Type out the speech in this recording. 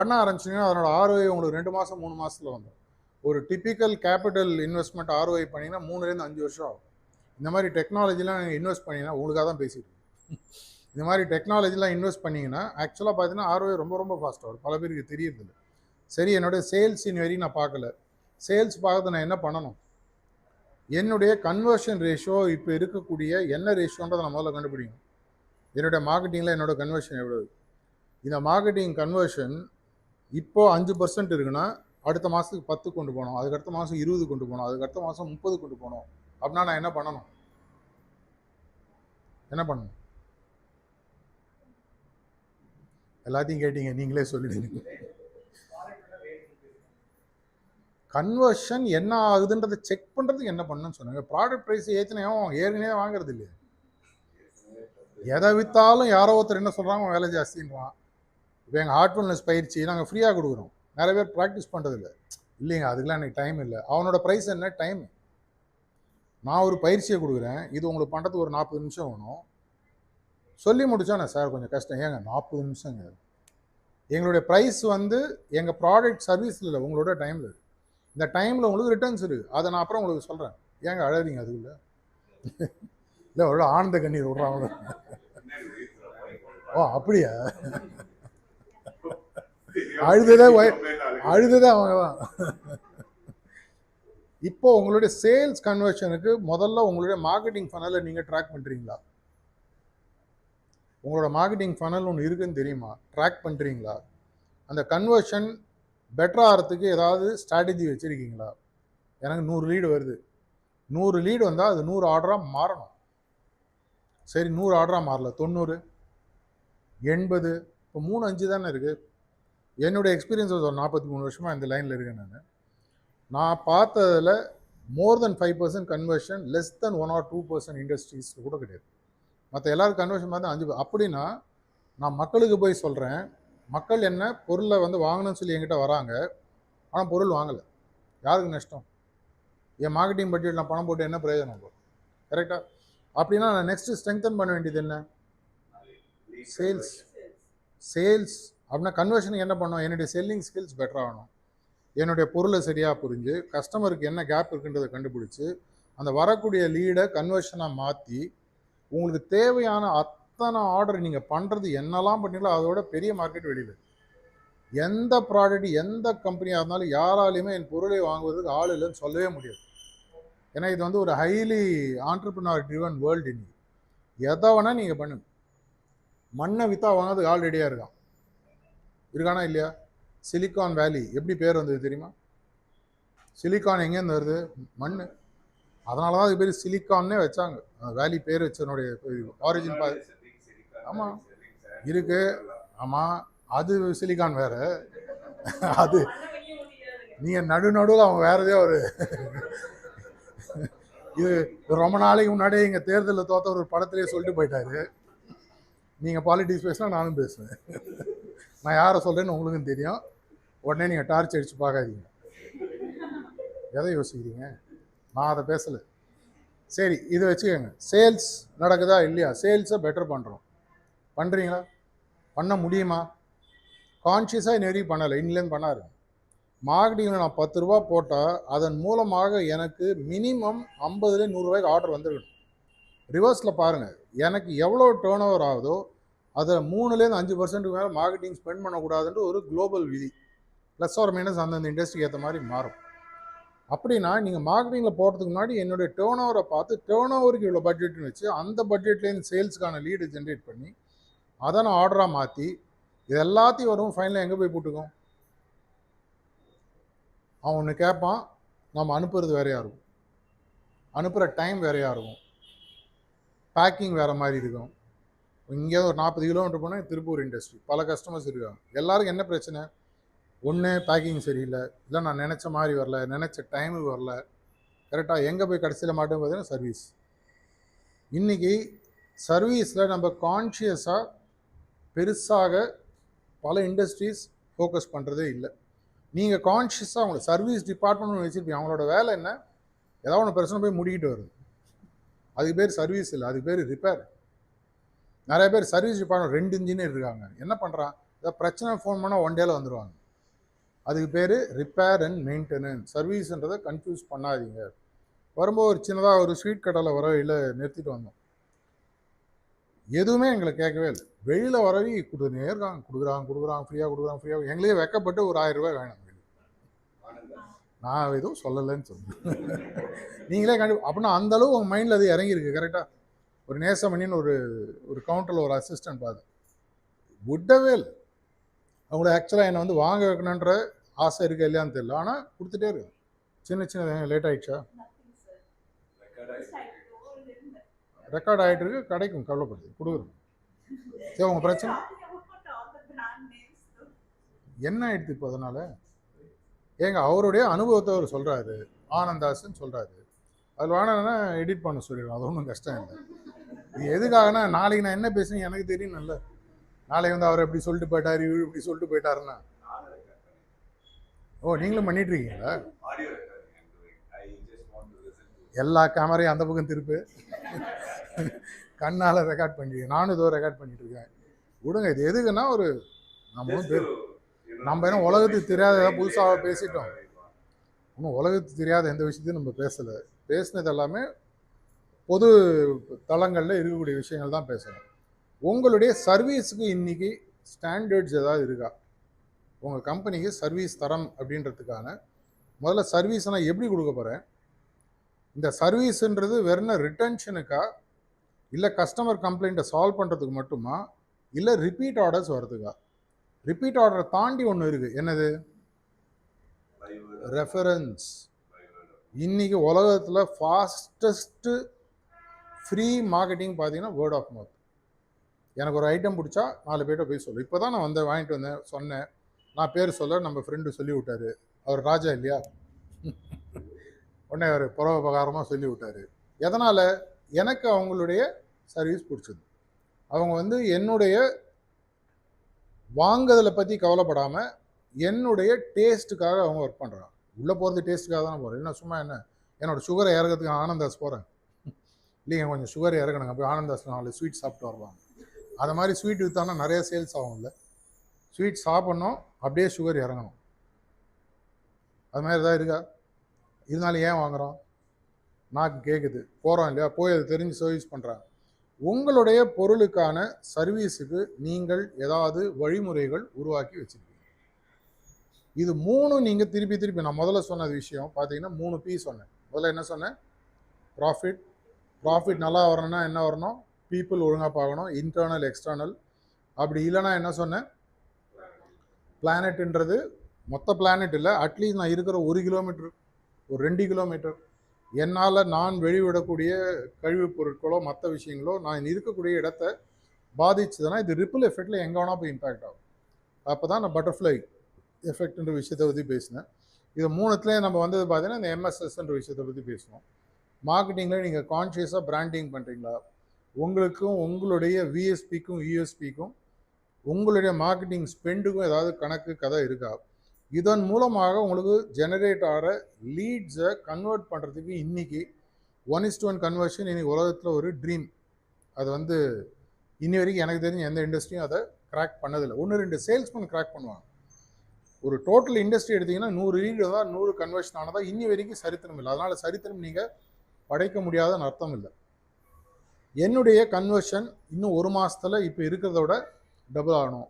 பண்ண ஆரம்பிச்சிங்கன்னா அதனோட ஆர்ஓஐ உங்களுக்கு 2 மாதம் 3 மாதத்தில் வந்துடும். ஒரு டிப்பிக்கல் கேபிட்டல் இன்வெஸ்ட்மெண்ட் ஆர்ஓஐ பண்ணிங்கன்னா 3லேருந்து 5 வருஷம் ஆகும். இந்த மாதிரி டெக்னாலஜிலாம் நீங்கள் இன்வெஸ்ட் பண்ணிங்கன்னா உங்களுக்காக தான் பேசிட்டு இந்த மாதிரி டெக்னாலஜிலாம் இன்வெஸ்ட் பண்ணிங்கன்னா ஆக்சுவலாக பார்த்தீங்கன்னா ஆர்ஓஐ ரொம்ப ரொம்ப ஃபாஸ்ட்டாக வரும். பல பேருக்கு தெரியறதில்லை. சரி, என்னுடைய சேல்ஸ் இன்ன வரையும் நான் பார்க்கல. சேல்ஸ் பார்க்கறது நான் என்ன பண்ணணும்? என்னுடைய கன்வர்ஷன் ரேஷியோ இப்போ இருக்கக்கூடிய என்ன ரேஷியோன்றதை நான் முதல்ல கண்டுபிடிக்கணும். என்னுடைய மார்க்கெட்டிங்கில் என்னோட கன்வர்ஷன் எவ்வளவு? இந்த மார்க்கெட்டிங் கன்வர்ஷன் இப்போ 5% இருக்குன்னா அடுத்த மாதத்துக்கு 10 கொண்டு போகணும், அதுக்கு அடுத்த மாதம் 20 கொண்டு போகணும், அதுக்கு அடுத்த மாதம் 30 கொண்டு போகணும். அப்படின்னா நான் என்ன பண்ணணும்? என்ன பண்ணணும்? எல்லாத்தையும் கேட்டீங்க, நீங்களே சொல்லிடுங்க. கன்வர்ஷன் என்ன ஆகுதுன்றதை செக் பண்ணுறதுக்கு என்ன பண்ணணும்னு சொன்னாங்க. ப்ராடக்ட் ப்ரைஸ் ஏற்றினையும் ஏற்கனவே வாங்குறது இல்லையா? எதை விற்றாலும் யாரோ ஒருத்தர் என்ன சொல்கிறாங்க, வேலை ஜாஸ்தின்றான். இப்போ எங்கள் ஹார்ட் வெல்னஸ் பயிற்சி நாங்கள் ஃப்ரீயாக கொடுக்குறோம். நிறைய பேர் ப்ராக்டிஸ் பண்ணுறதில்ல. இல்லைங்க, அதுக்கெலாம் எனக்கு டைம் இல்லை. அவனோட ப்ரைஸ் என்ன? டைம். நான் ஒரு பயிற்சியை கொடுக்குறேன், இது உங்களுக்கு பண்ணுறதுக்கு ஒரு 40 நிமிஷம் வேணும். சொல்லி முடித்தோன்னே சார் கொஞ்சம் கஷ்டம். ஏங்க 40 நிமிஷங்க? எங்களுடைய ப்ரைஸ் வந்து எங்கள் ப்ராடக்ட் சர்வீஸில் இல்லை, உங்களோட டைமில் இருக்குது. இந்த டைமில் உங்களுக்கு ரிட்டர்ன்ஸ் இருக்குது. அதை நான் அப்புறம் உங்களுக்கு சொல்கிறேன். ஏங்க அழறீங்க? அதுக்குள்ள இல்லை, அவ்வளோ ஆனந்த கண்ணீர் விட்றாங்க. ஓ அப்படியா? அழுதுதே அவங்க தான். இப்போ உங்களுடைய சேல்ஸ் கன்வர்ஷனுக்கு முதல்ல உங்களுடைய மார்க்கெட்டிங் ஃபனலை நீங்கள் ட்ராக் பண்ணுறீங்களா? உங்களோட மார்க்கெட்டிங் ஃபனல் ஒன்று இருக்குன்னு தெரியுமா? ட்ராக் பண்ணுறீங்களா? அந்த கன்வர்ஷன் பெட்டர் ஆகிறதுக்கு ஏதாவது ஸ்ட்ராட்டஜி வச்சுருக்கீங்களா? எனக்கு 100 லீடு வருது. 100 லீடு வந்தால் அது 100 ஆர்டராக மாறணும். சரி, 100 ஆர்டராக மாறல, 90, 80, இப்போ 3, 5 தானே இருக்குது. என்னுடைய எக்ஸ்பீரியன்ஸ் ஒரு 43 வருஷமாக இந்த லைனில் இருக்கேன். நான் பார்த்ததில் மோர் தென் 5% conversion, less than 1 or 2% industries கூட கிடையாது. மற்ற எல்லாரும் கன்வர்ஷன் பார்த்து 5. அப்படின்னா நான் மக்களுக்கு போய் சொல்கிறேன், மக்கள் என்ன பொருளை வந்து வாங்கணும்னு சொல்லி என்கிட்ட வராங்க, ஆனால் பொருள் வாங்கலை. யாருக்கு நஷ்டம்? என் மார்க்கெட்டிங் பட்ஜெட் நான் பணம் போட்டு என்ன பிரயோஜனம் போகும்? கரெக்டாக? அப்படின்னா நான் நெக்ஸ்ட்டு ஸ்ட்ரெங்தன் பண்ண வேண்டியது என்ன? சேல்ஸ். அப்படின்னா கன்வர்ஷனுக்கு என்ன பண்ணணும்? என்னுடைய செல்லிங் ஸ்கில்ஸ் பெட்டர் ஆகணும். என்னுடைய பொருளை சரியாக புரிஞ்சு கஸ்டமருக்கு என்ன கேப் இருக்குன்றதை கண்டுபிடிச்சி அந்த வரக்கூடிய லீடை கன்வர்ஷனாக மாற்றி உங்களுக்கு தேவையான அத்தனை ஆர்டர் நீங்கள் பண்ணுறது என்னெல்லாம் பண்ணீங்களோ அதோட பெரிய மார்க்கெட் வெளியில். எந்த ப்ராடக்ட் எந்த கம்பெனியாக இருந்தாலும் யாராலையுமே என் பொருளை வாங்குவதுக்கு ஆள் இல்லைன்னு சொல்லவே முடியாது. ஏன்னா இது வந்து ஒரு ஹைலி ஆண்டர்பிரினர் ட்ரிவன் வேர்ல்டு. இன்னைக்கு எதை வேணால் நீங்கள் பண்ணுங்க. மண்ணை விற்றா வாங்கிறதுக்கு ஆள் ரெடியாக இருக்கானா இல்லையா? சிலிக்கான் வேலி எப்படி பேர் வந்தது தெரியுமா? சிலிக்கான் எங்கேருந்து வருது? மண். அதனால தான் அது பேர் சிலிக்கான்னே வச்சாங்க. வேலி பேர் வச்சனுடைய ஆரிஜின் ஆமாம் இருக்கு. ஆமாம், அது சிலிக்கான் வேற. அது நீங்கள் நடுவில் அவங்க வேறதே ஒரு இது ரொம்ப நாளைக்கு முன்னாடியே இங்கே தேர்தலில் தோத்த ஒரு படத்திலே சொல்லிட்டு போயிட்டாரு. நீங்கள் பாலிட்டிக்ஸ் பேசினா நானும் பேசுவேன். நான் யாரை சொல்கிறேன்னு உங்களுக்கும் தெரியும். உடனே நீங்கள் டார்ச் அடித்து பார்க்காதீங்க. எதை யோசிக்கிறீங்க? நான் அதை பேசலை. சரி, இதை வச்சுக்கோங்க. சேல்ஸ் நடக்குதா இல்லையா? சேல்ஸை பெட்டர் பண்ணுறோம். பண்ணுறீங்களா? பண்ண முடியுமா? கான்ஷியஸாக நெறி பண்ணலை, இன்னிலேருந்து பண்ணாரு. மார்க்கெட்டிங்கில் நான் 10 ரூபா போட்டால் அதன் மூலமாக எனக்கு மினிமம் 50 100 ரூபாய்க்கு ஆர்டர் வந்துருக்கணும். ரிவர்ஸில் பாருங்கள், எனக்கு எவ்வளோ டேர்ன் ஓவர் ஆகுதோ அதில் 3லேருந்து 5% மேலே மார்க்கெட்டிங் ஸ்பெண்ட் பண்ணக்கூடாதுன்ற ஒரு குளோபல் விதி. ப்ளஸ் ஆர் மைனஸ் அந்தந்த இண்டஸ்ட்ரிக்கு ஏற்ற மாதிரி மாறும். அப்படின்னா நீங்கள் மார்க்கெட்டிங்கில் போகிறதுக்கு முன்னாடி என்னுடைய டேர்ன் ஓவரை பார்த்து டேர்ன் ஓவருக்கு இவ்வளோ பட்ஜெட்னு வச்சு அந்த பட்ஜெட்லேருந்து சேல்ஸுக்கான லீடு ஜென்ரேட் பண்ணி அதை நான் ஆர்டராக மாற்றி இது எல்லாத்தையும் வரும். ஃபைனலாக எங்கே போய் போட்டுக்கோம்? அவன் ஒன்று கேட்பான், நம்ம அனுப்புறது வேறையாக இருக்கும், அனுப்புகிற டைம் வேறையாக இருக்கும், பேக்கிங் வேறு மாதிரி இருக்கும். இங்கே ஒரு 40 கிலோமீட்டர் போனால் திருப்பூர் இண்டஸ்ட்ரி பல கஸ்டமர்ஸ் இருக்காங்க. எல்லாருக்கும் என்ன பிரச்சனை? ஒன்று பேக்கிங் சரியில்லை, இல்லை நான் நினச்ச மாதிரி வரல, நினச்ச டைமுக்கு வரல. கரெக்டாக எங்கே போய் கடைசியில் மாட்டோம் பார்த்தீங்கன்னா சர்வீஸ். இன்றைக்கி சர்வீஸில் நம்ம கான்ஷியஸாக பெருசாக பல இண்டஸ்ட்ரீஸ் ஃபோக்கஸ் பண்ணுறதே இல்லை. நீங்கள் கான்ஷியஸாக அவங்கள சர்வீஸ் டிபார்ட்மெண்ட் வச்சுருப்பீங்க. அவங்களோட வேலை என்ன? ஏதாவது ஒன்று பிரச்சனை போய் முடிக்கிட்டு வருது. அதுக்கு பேர் சர்வீஸ் இல்லை, அதுக்கு பேர் ரிப்பேர். நிறைய பேர் சர்வீஸ் டிபார்ட்மெண்ட் 2 இன்ஜினியர் இருக்காங்க. என்ன பண்ணுறான்? ஏதாவது பிரச்சனை ஃபோன் பண்ணால் ஒன் டேல வந்துடுவாங்க. அதுக்கு பேர் ரிப்பேர் அண்ட் மெயின்டெனன்ஸ். சர்வீஸ்ன்றதை கன்ஃபியூஸ் பண்ணாதீங்க. வரும்போது ஒரு சின்னதாக ஒரு ஸ்வீட் கடையில் வர வழியில் நிறுத்திட்டு வந்தோம். எதுவுமே எங்களை கேட்கவே இல்லை. வெளியில் வரவி கொடுத்துனே இருக்காங்க, கொடுக்குறாங்க ஃப்ரீயாக. எங்களையே வெக்கப்பட்டு ஒரு 1000 ரூபாய் வேணும். நான் எதுவும் சொல்லலைன்னு சொல்லுவேன். நீங்களே அப்படின்னா அந்தளவு உங்கள் மைண்டில் அது இறங்கியிருக்கு. கரெக்டாக ஒரு நேசமணின்னு ஒரு கவுண்டரில் ஒரு அசிஸ்டன்ட் பார்த்து விடவே இல்லை. அவங்கள ஆக்சுவலாக என்னை வந்து வாங்க வைக்கணுன்ற ஆசை இருக்கா இல்லையான்னு தெரியல. ஆனால் கொடுத்துட்டே இருக்கு. சின்ன லேட் ஆகிடுச்சா? ரெக்கார்ட் ஆகிட்டு இருக்கு. கிடைக்கும், கவலைப்படுது, கொடுக்குறோம். சரி, உங்கள் பிரச்சனை என்ன ஆயிடுது இப்போ? அதனால ஏங்க அவருடைய அனுபவத்தை அவர் சொல்கிறாரு, ஆனந்தாஸ்ன்னு சொல்கிறாரு. அதில் வேணா எடிட் பண்ண சொல்லிடுவோம், அது ஒன்றும் கஷ்டம் இல்லை. இது எதுக்காகனா நாளைக்கு நான் என்ன பேசுனேன் எனக்கு தெரியும். நல்ல நாளைக்கு வந்து அவர் எப்படி சொல்லிட்டு போயிட்டார், இவர் இப்படி சொல்லிட்டு போயிட்டாருன்னா. ஓ, நீங்களும் பண்ணிட்டு இருக்கீங்களா? எல்லா கேமரையும் அந்த பக்கம் திருப்பு. கண்ணால் ரெக்கார்ட் பண்ணிருக்கேன். நானும் இதோ ரெக்கார்ட் பண்ணிட்டு இருக்கேன். விடுங்க, இது எதுக்குன்னா ஒரு நம்ம என்ன உலகத்துக்கு தெரியாத ஏதாவது புதுசாக பேசிட்டோம். இன்னும் உலகத்துக்கு தெரியாத எந்த விஷயத்தையும் நம்ம பேசலை. பேசினது எல்லாமே பொது தளங்களில் இருக்கக்கூடிய விஷயங்கள் தான் பேசணும். உங்களுடைய சர்வீஸுக்கு இன்னைக்கு ஸ்டாண்டர்ட்ஸ் ஏதாவது இருக்கா? உங்கள் கம்பெனிக்கு சர்வீஸ் தரம் அப்படின்றதுக்கான முதல்ல சர்வீஸ் நான் எப்படி கொடுக்க போகிறேன்? இந்த சர்வீஸுன்றது வெறும் ரிட்டன்ஷனுக்கா, இல்லை கஸ்டமர் கம்ப்ளைண்ட்டை சால்வ் பண்ணுறதுக்கு மட்டுமா, இல்லை ரிப்பீட் ஆர்டர்ஸ் வர்றதுக்கா? ரிப்பீட் ஆர்டரை தாண்டி ஒன்று இருக்குது. என்னது? ரெஃபரன்ஸ். இன்னைக்கு உலகத்தில் ஃபாஸ்டஸ்ட்டு ஃப்ரீ மார்க்கெட்டிங் பார்த்தீங்கன்னா வேர்ட் ஆஃப் மவுத். எனக்கு ஒரு ஐட்டம் பிடிச்சா 4 பேர்கிட்ட போய் சொல்லு. இப்போ தான் நான் வாங்கிட்டு வந்தேன் சொன்னேன், நான் பேர் சொல்ல நம்ம ஃப்ரெண்டு சொல்லி விட்டாரு. அவர் ராஜா இல்லையா, உடனே அவர் பரோபகாரமாக சொல்லி விட்டார். எதனால்? எனக்கு அவங்களுடைய சர்வீஸ் பிடிச்சது. அவங்க என்னுடைய வாங்குதலை பற்றி கவலைப்படாமல் என்னுடைய டேஸ்ட்டுக்காக அவங்க ஒர்க் பண்ணுறாங்க. உள்ளே போகிறது டேஸ்ட்டுக்காக தான் போகிறேன். இல்லை சும்மா என்ன என்னோடய சுகரை இறக்கிறதுக்கு ஆனந்தாஸ் போகிறேன். இல்லைங்க, கொஞ்சம் சுகர் இறக்கணுங்க, போய் ஆனந்தாஸ் 4 ஸ்வீட் சாப்பிட்டு வரலாம். அதை மாதிரி ஸ்வீட் விற்றானா நிறைய சேல்ஸ் ஆகும். இல்லை, ஸ்வீட் சாப்பிட்ணும், அப்படியே சுகர் இறங்கணும். அது மாதிரி தான் இருக்கா? இதனால ஏன் வாங்குகிறோம்? நாக்கு கேட்குது, போகிறோம் இல்லையா, போய் அது தெரிஞ்சு சர்வீஸ் பண்ணுறாங்க. உங்களுடைய பொருளுக்கான சர்வீஸுக்கு நீங்கள் ஏதாவது வழிமுறைகள் உருவாக்கி வச்சுருக்கீங்க. இது 3 நீங்கள் திருப்பி நான் முதல்ல சொன்ன விஷயம் பார்த்தீங்கன்னா 3 P சொன்னேன். முதல்ல என்ன சொன்னேன்? ப்ராஃபிட் நல்லா வரணும்னா என்ன வரணும்? பீப்புள் ஒழுங்காக பார்க்கணும், இன்டர்னல் எக்ஸ்டர்னல். அப்படி இல்லைனா என்ன சொன்னேன்? பிளானெட்டுன்றது மொத்த பிளானெட் இல்லை, அட்லீஸ்ட் நான் இருக்கிற 1 கிலோமீட்டர், ஒரு 2 கிலோமீட்டர் என்னால் நான் வெளிவிடக்கூடிய கழிவுப் பொருட்களோ மற்ற விஷயங்களோ நான் இருக்கக்கூடிய இடத்த பாதிச்சதுன்னா இது ரிப்பிள் எஃபெக்டில் எங்கே வேணால் போய் இம்பேக்ட் ஆகும். அப்போ தான் நான் பட்டர்ஃப்ளை எஃபெக்ட்ன்ற விஷயத்தை பற்றி பேசினேன். இது 3த்துலேயே நம்ம பார்த்தீங்கன்னா இந்த MSSன்ற விஷயத்தை பற்றி பேசுவோம். மார்க்கெட்டிங்கில் நீங்கள் கான்ஷியஸாக பிராண்டிங் பண்ணுறீங்களா? உங்களுக்கும் உங்களுடைய விஎஸ்பிக்கும் யூஎஸ்பிக்கும் உங்களுடைய மார்க்கெட்டிங் ஸ்பெண்டுக்கும் ஏதாவது கணக்கு கதை இருக்கா? இதன் மூலமாக உங்களுக்கு ஜெனரேட் ஆகிற லீட்ஸை கன்வெர்ட் பண்ணுறதுக்கு இன்றைக்கி 1:1 கன்வர்ஷன் இன்றைக்கி உலகத்தில் ஒரு ட்ரீம். அது இன்னி வரைக்கும் எனக்கு தெரிஞ்ச எந்த இண்டஸ்ட்ரியும் அதை கிராக் பண்ணதில்லை. 1-2 சேல்ஸ்மேன் கிராக் பண்ணுவாங்க. ஒரு டோட்டல் இண்டஸ்ட்ரி எடுத்திங்கன்னா 100 லீடு தான் 100 கன்வர்ஷன் ஆனதாக இன்னி வரைக்கும் சரித்திரம் இல்லை. அதனால் சரித்திரம் நீங்கள் படைக்க முடியாதன்னு அர்த்தம் இல்லை. என்னுடைய கன்வர்ஷன் இன்னும் 1 மாதத்தில் இப்போ இருக்கிறத விட டபுள் ஆகணும்.